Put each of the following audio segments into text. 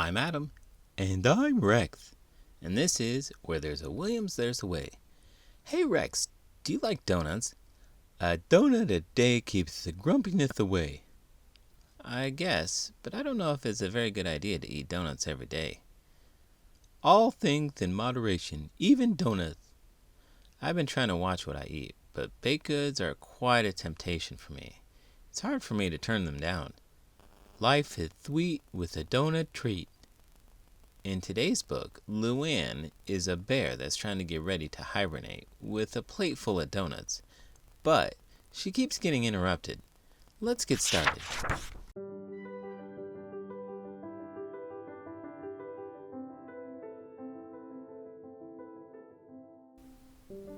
I'm Adam. And I'm Rex. And this is Where There's a Williams, There's a Way. Hey Rex, do you like donuts? A donut a day keeps the grumpiness away. I guess, but I don't know if it's a very good idea to eat donuts every day. All things in moderation, even donuts. I've been trying to watch what I eat, but baked goods are quite a temptation for me. It's hard for me to turn them down. Life is sweet with a donut treat. In today's book, Luann is a bear that's trying to get ready to hibernate with a plate full of donuts. But she keeps getting interrupted. Let's get started.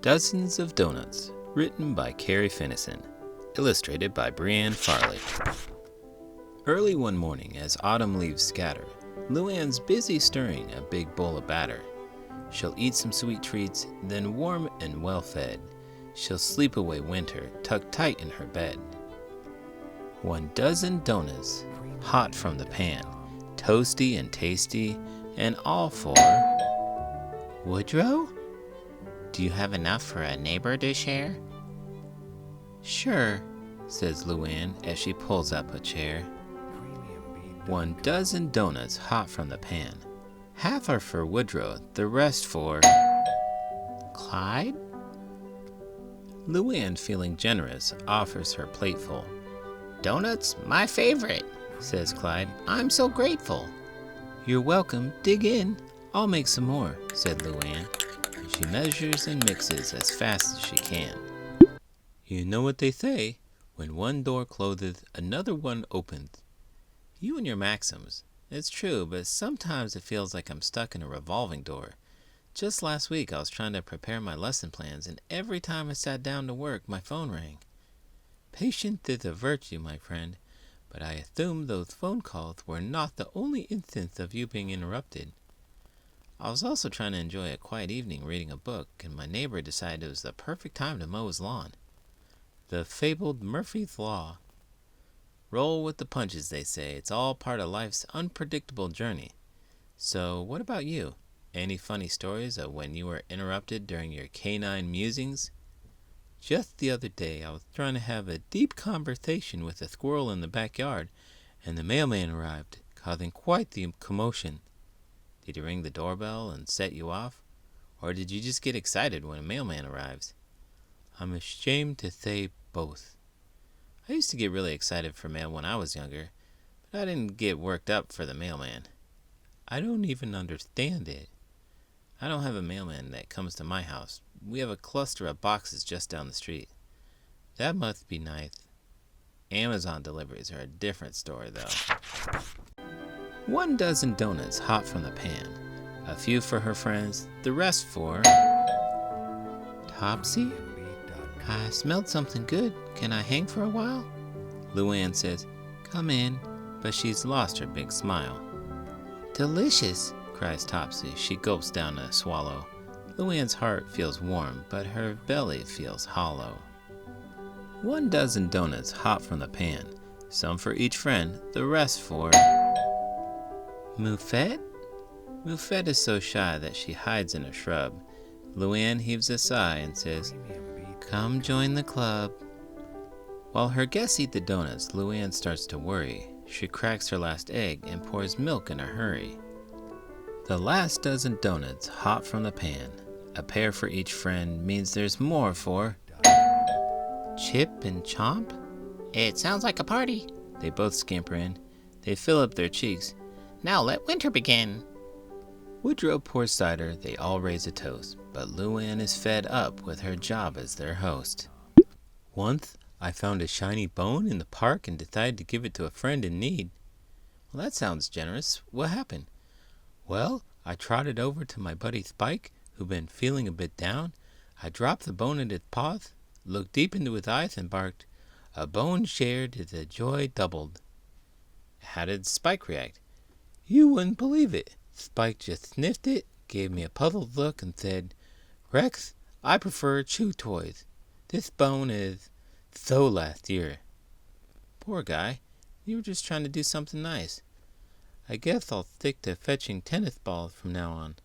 Dozens of Doughnuts, written by Carrie Finison, illustrated by Brianne Farley. Early one morning, as autumn leaves scatter, Luann's busy stirring a big bowl of batter. She'll eat some sweet treats, then warm and well fed, she'll sleep away winter, tucked tight in her bed. 12 doughnuts, hot from the pan, toasty and tasty, and all for Woodrow? Do you have enough for a neighbor to share? Sure, says Luann as she pulls up a chair. 12 doughnuts hot from the pan. Half are for Woodrow, the rest for Clyde? Luann, feeling generous, offers her plateful. Doughnuts, my favorite, says Clyde. I'm so grateful. You're welcome. Dig in. I'll make some more, said Luann. She measures and mixes as fast as she can. You know what they say, when one door closeth, another one opens. You and your maxims. It's true, but sometimes it feels like I'm stuck in a revolving door. Just last week I was trying to prepare my lesson plans, and every time I sat down to work, my phone rang. Patience is a virtue, my friend, but I assume those phone calls were not the only instance of you being interrupted. I was also trying to enjoy a quiet evening reading a book, and my neighbor decided it was the perfect time to mow his lawn. The fabled Murphy's Law. Roll with the punches, they say. It's all part of life's unpredictable journey. So, what about you? Any funny stories of when you were interrupted during your canine musings? Just the other day, I was trying to have a deep conversation with a squirrel in the backyard, and the mailman arrived, causing quite the commotion. Did he ring the doorbell and set you off? Or did you just get excited when a mailman arrives? I'm ashamed to say both. I used to get really excited for mail when I was younger, but I didn't get worked up for the mailman. I don't even understand it. I don't have a mailman that comes to my house. We have a cluster of boxes just down the street. That must be nice. Amazon deliveries are a different story, though. 12 doughnuts hot from the pan. A few for her friends, the rest for Topsy? I smelled something good. Can I hang for a while? Luann says, Come in, but she's lost her big smile. Delicious, cries Topsy. She gulps down a swallow. Luann's heart feels warm, but her belly feels hollow. 12 doughnuts hot from the pan. Some for each friend, the rest for Moufette? Moufette is so shy that she hides in a shrub. Luann heaves a sigh and says, Come join the club. While her guests eat the donuts, Luann starts to worry. She cracks her last egg and pours milk in a hurry. The last 12 doughnuts hot from the pan. A pair for each friend means there's more for Chip and Chomp? It sounds like a party. They both scamper in. They fill up their cheeks. Now let winter begin. Woodrow pours cider, they all raise a toast, but Luann is fed up with her job as their host. Once, I found a shiny bone in the park and decided to give it to a friend in need. Well, that sounds generous. What happened? Well, I trotted over to my buddy Spike, who'd been feeling a bit down. I dropped the bone in his paws, looked deep into his eyes, and barked, A bone shared is a joy doubled. How did Spike react? You wouldn't believe it. Spike just sniffed it, gave me a puzzled look, and said, Rex, I prefer chew toys. This bone is so last year. Poor guy. You were just trying to do something nice. I guess I'll stick to fetching tennis balls from now on.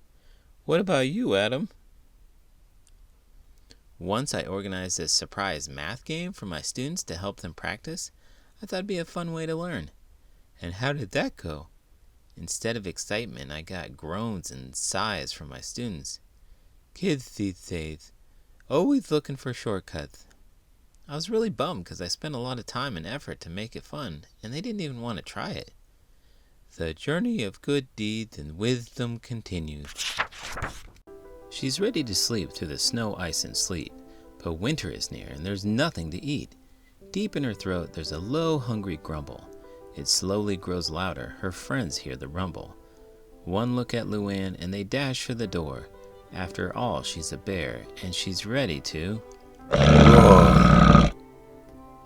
What about you, Adam? Once I organized a surprise math game for my students to help them practice. I thought it'd be a fun way to learn. And how did that go? Instead of excitement, I got groans and sighs from my students. Kids these days, always looking for shortcuts. I was really bummed because I spent a lot of time and effort to make it fun, and they didn't even want to try it. The journey of good deeds and wisdom continues. She's ready to sleep through the snow, ice, and sleet, but winter is near and there's nothing to eat. Deep in her throat, there's a low, hungry grumble. It slowly grows louder. Her friends hear the rumble. One look at Luann and they dash for the door. After all, she's a bear and she's ready to roar.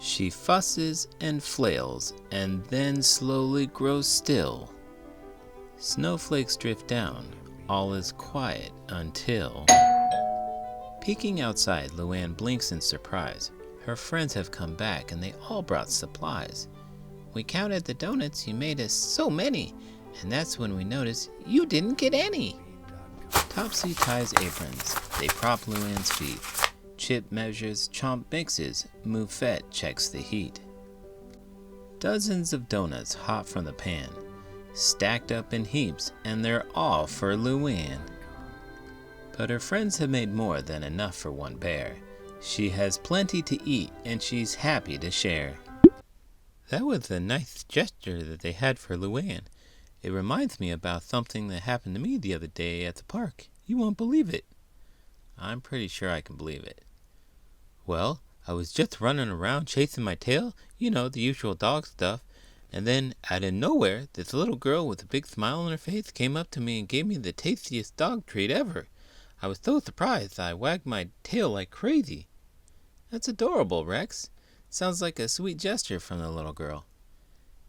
She fusses and flails and then slowly grows still. Snowflakes drift down. All is quiet until... Peeking outside, Luann blinks in surprise. Her friends have come back and they all brought supplies. We counted the donuts, you made us so many, and that's when we noticed you didn't get any. Topsy ties aprons, they prop Luann's feet. Chip measures, Chomp mixes, Moufette checks the heat. Dozens of donuts hot from the pan, stacked up in heaps, and they're all for Luann. But her friends have made more than enough for one bear. She has plenty to eat, and she's happy to share. That was a nice gesture that they had for Luann. It reminds me about something that happened to me the other day at the park. You won't believe it. I'm pretty sure I can believe it. Well, I was just running around chasing my tail, you know, the usual dog stuff, and then, out of nowhere, this little girl with a big smile on her face came up to me and gave me the tastiest dog treat ever. I was so surprised I wagged my tail like crazy. That's adorable, Rex. Sounds like a sweet gesture from the little girl.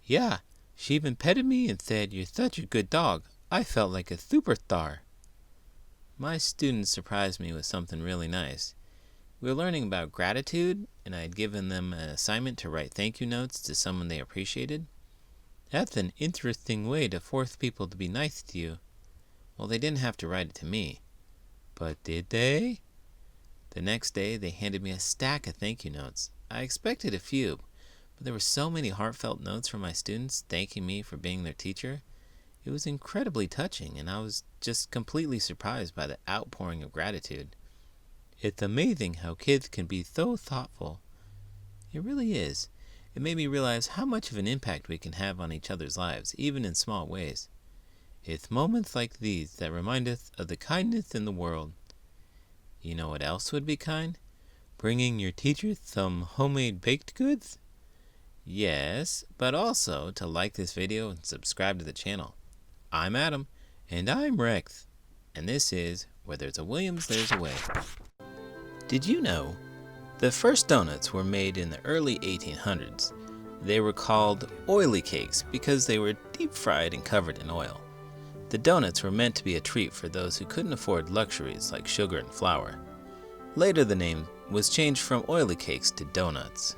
Yeah, she even petted me and said, "You're such a good dog. I felt like a superstar." My students surprised me with something really nice. We were learning about gratitude, and I had given them an assignment to write thank you notes to someone they appreciated. That's an interesting way to force people to be nice to you. Well, they didn't have to write it to me. But did they? The next day, they handed me a stack of thank you notes. I expected a few, but there were so many heartfelt notes from my students thanking me for being their teacher. It was incredibly touching, and I was just completely surprised by the outpouring of gratitude. It's amazing how kids can be so thoughtful. It really is. It made me realize how much of an impact we can have on each other's lives, even in small ways. It's moments like these that remind us of the kindness in the world. You know what else would be kind? Bringing your teacher some homemade baked goods? Yes, but also to like this video and subscribe to the channel. I'm Adam, and I'm Rex, and this is Where There's a Williams, There's a Way. Did you know the first donuts were made in the early 1800s? They were called oily cakes because they were deep fried and covered in oil. The donuts were meant to be a treat for those who couldn't afford luxuries like sugar and flour. Later the name was changed from oily cakes to doughnuts.